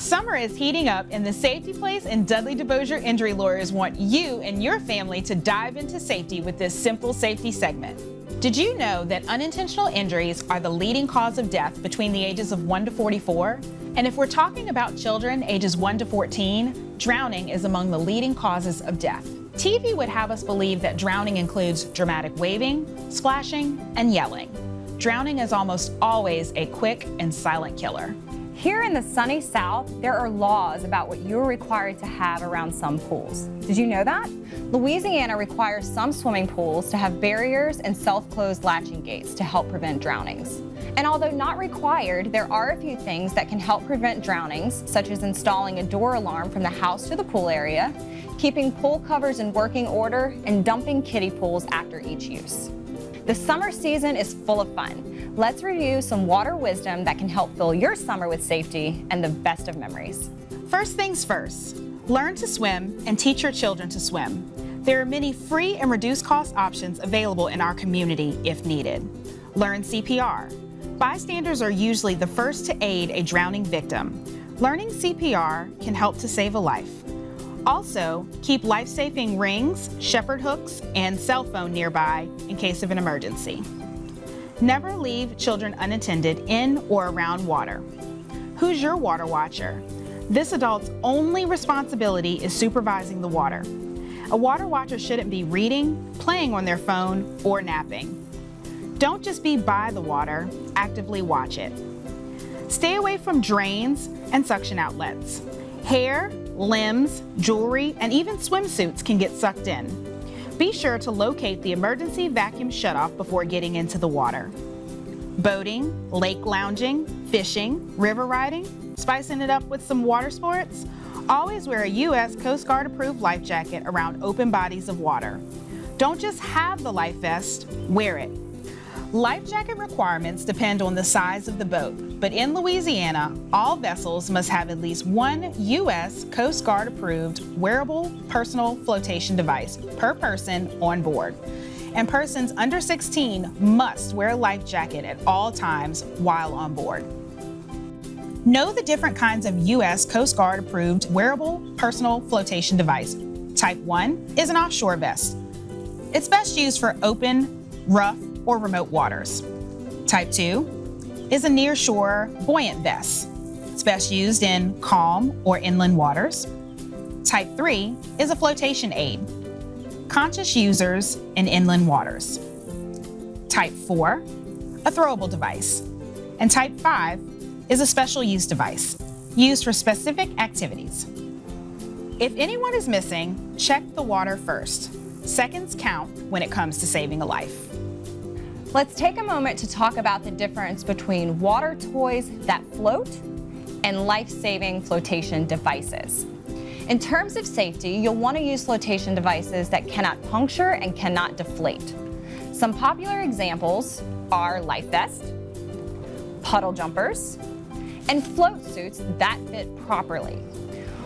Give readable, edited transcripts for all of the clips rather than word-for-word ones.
Summer is heating up, and the Safety Place and Dudley DeBosier Injury Lawyers want you and your family to dive into safety with this simple safety segment. Did you know that unintentional injuries are the leading cause of death between the ages of 1 to 44? And if we're talking about children ages 1 to 14, drowning is among the leading causes of death. TV would have us believe that drowning includes dramatic waving, splashing, and yelling. Drowning is almost always a quick and silent killer. Here in the sunny South, there are laws about what you're required to have around some pools. Did you know that? Louisiana requires some swimming pools to have barriers and self-closed latching gates to help prevent drownings. And although not required, there are a few things that can help prevent drownings, such as installing a door alarm from the house to the pool area, keeping pool covers in working order, and dumping kiddie pools after each use. The summer season is full of fun. Let's review some water wisdom that can help fill your summer with safety and the best of memories. First things first, learn to swim and teach your children to swim. There are many free and reduced cost options available in our community if needed. Learn CPR. Bystanders are usually the first to aid a drowning victim. Learning CPR can help to save a life. Also, keep life-saving rings, shepherd hooks, and cell phone nearby in case of an emergency. Never leave children unattended in or around water. Who's your water watcher? This adult's only responsibility is supervising the water. A water watcher shouldn't be reading, playing on their phone, or napping. Don't just be by the water, actively watch it. Stay away from drains and suction outlets. Hair, limbs, jewelry, and even swimsuits can get sucked in. Be sure to locate the emergency vacuum shutoff before getting into the water. Boating, lake lounging, fishing, river riding, spicing it up with some water sports? Always wear a U.S. Coast Guard approved life jacket around open bodies of water. Don't just have the life vest, wear it. Life jacket requirements depend on the size of the boat, but in Louisiana, all vessels must have at least one U.S. Coast Guard approved wearable personal flotation device per person on board. And persons under 16 must wear a life jacket at all times while on board. Know the different kinds of U.S. Coast Guard approved wearable personal flotation device. Type 1 is an offshore vest. It's best used for open, rough, or remote waters. Type 2 is a near-shore buoyant vest. It's best used in calm or inland waters. Type 3 is a flotation aid. Conscious users in inland waters. Type 4, a throwable device. And Type 5 is a special use device, used for specific activities. If anyone is missing, check the water first. Seconds count when it comes to saving a life. Let's take a moment to talk about the difference between water toys that float and life-saving flotation devices. In terms of safety, you'll want to use flotation devices that cannot puncture and cannot deflate. Some popular examples are life vests, puddle jumpers, and float suits that fit properly.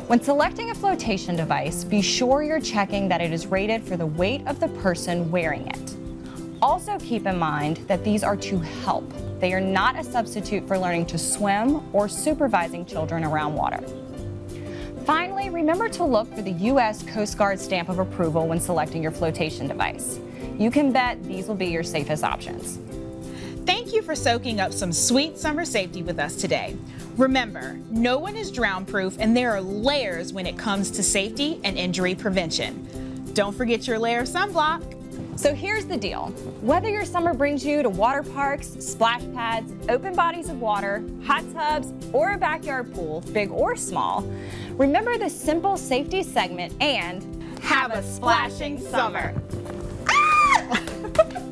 When selecting a flotation device, be sure you're checking that it is rated for the weight of the person wearing it. Also keep in mind that these are to help. They are not a substitute for learning to swim or supervising children around water. Finally, remember to look for the U.S. Coast Guard stamp of approval when selecting your flotation device. You can bet these will be your safest options. Thank you for soaking up some sweet summer safety with us today. Remember, no one is drown-proof, and there are layers when it comes to safety and injury prevention. Don't forget your layer of sunblock. So here's the deal. Whether your summer brings you to water parks, splash pads, open bodies of water, hot tubs, or a backyard pool, big or small, remember the simple safety segment and Have a splashing summer. Ah!